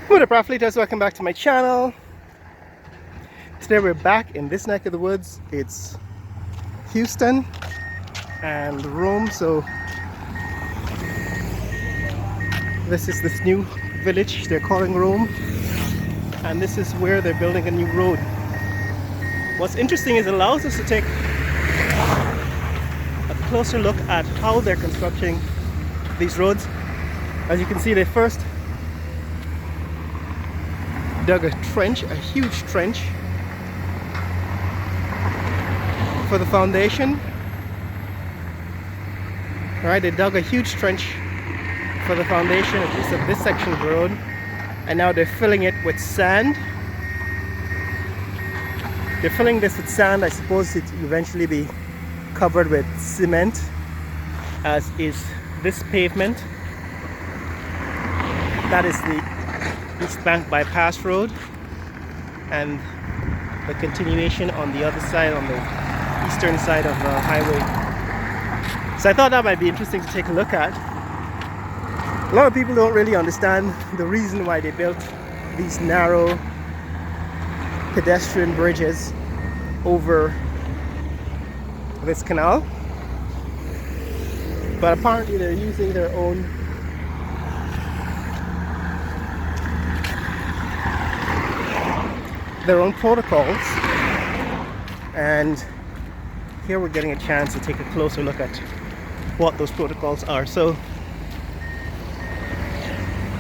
What up, athletes? Welcome back to my channel. Today we're back in this neck of the woods. It's Houston and Rome. So this is this new village they're calling Rome, and this is where they're building a new road. What's interesting is it allows us to take a closer look at how they're constructing these roads. As you can see, they first dug a trench, a huge trench for the foundation. Alright, they dug a huge trench for the foundation, at least of this section of the road, and now they're filling it with sand. They're filling this with sand. I suppose it will eventually be covered with cement, as is this pavement. That is the East Bank Bypass Road, and the continuation on the other side, on the eastern side of the highway. So I thought that might be interesting to take a look at. A lot of people don't really understand the reason why they built these narrow pedestrian bridges over this canal, but apparently they're using their own protocols, and here we're getting a chance to take a closer look at what those protocols are. So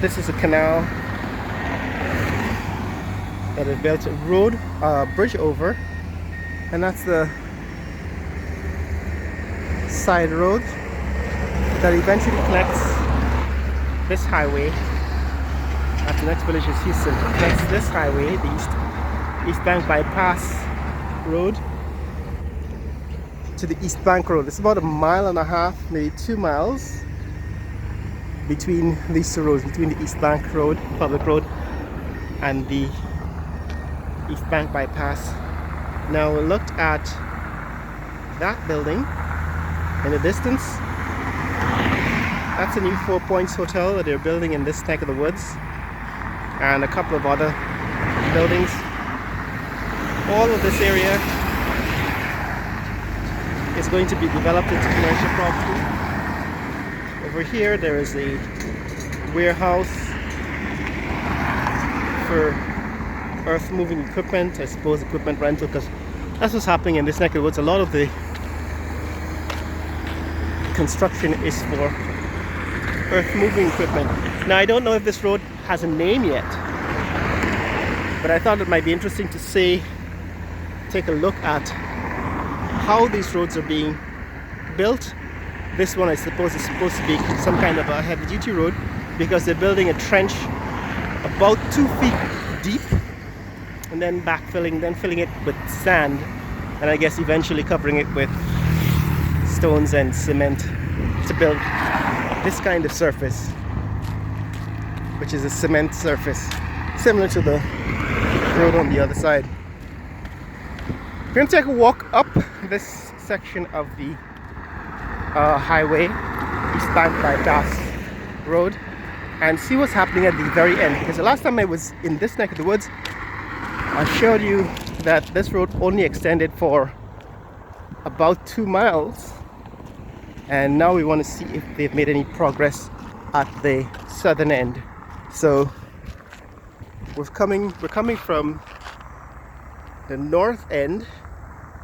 this is a canal that they built a bridge over, and that's the side road that eventually connects this highway. At the next village is Houston. Connects this highway, the East Bank Bypass Road, to the East Bank Road. It's about 1.5 miles, maybe 2 miles between these two roads, between the East Bank Road, public road, and the East Bank Bypass. Now we looked at that building in the distance. That's a new 4 Points hotel that they're building in this neck of the woods, and a couple of other buildings. All of this area is going to be developed into commercial property. Over here there is a warehouse for earth moving equipment, I suppose equipment rental, because that's what's happening in this neck of the woods. A lot of the construction is for earth moving equipment. Now I don't know if this road has a name yet, but I thought it might be interesting to take a look at how these roads are being built. This one, I suppose, is supposed to be some kind of a heavy duty road, because they're building a trench about 2 feet deep and then filling it with sand, and I guess eventually covering it with stones and cement to build this kind of surface, which is a cement surface similar to the road on the other side. We're going to take a walk up this section of the highway, East Bank Bypass Road, and see what's happening at the very end. Because the last time I was in this neck of the woods, I showed you that this road only extended for about 2 miles, and now we want to see if they've made any progress at the southern end. So we're coming from the north end,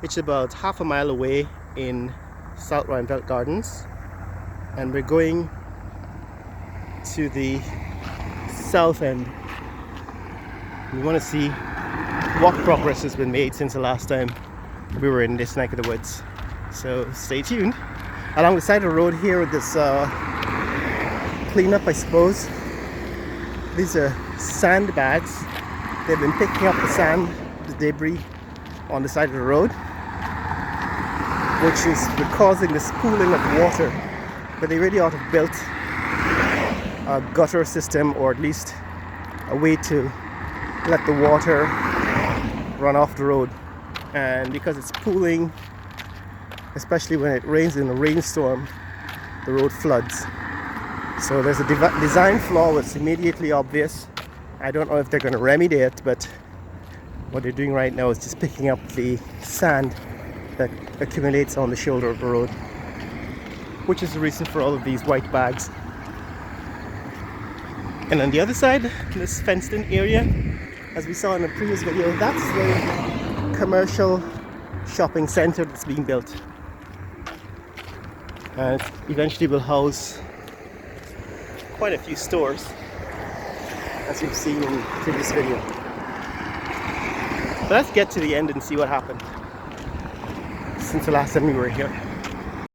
which is about 1/2 mile away in South Reinfeldt Gardens, and we're going to the south end. We want to see what progress has been made since the last time we were in this neck of the woods. So stay tuned. Along the side of the road here with this cleanup, I suppose. These are sandbags. They've been picking up the sand, the debris on the side of the road, which is causing this pooling of water. But they really ought to have built a gutter system, or at least a way to let the water run off the road. And because it's pooling, especially when it rains in a rainstorm, the road floods. So there's a design flaw that's immediately obvious, I don't know if they're going to remedy it, but what they're doing right now is just picking up the sand that accumulates on the shoulder of the road, which is the reason for all of these white bags. And on the other side, this fenced in area, as we saw in the previous video, that's the commercial shopping center that's being built. And it eventually will house quite a few stores, as you've seen in the previous video. But let's get to the end and see what happened since the last time we were here.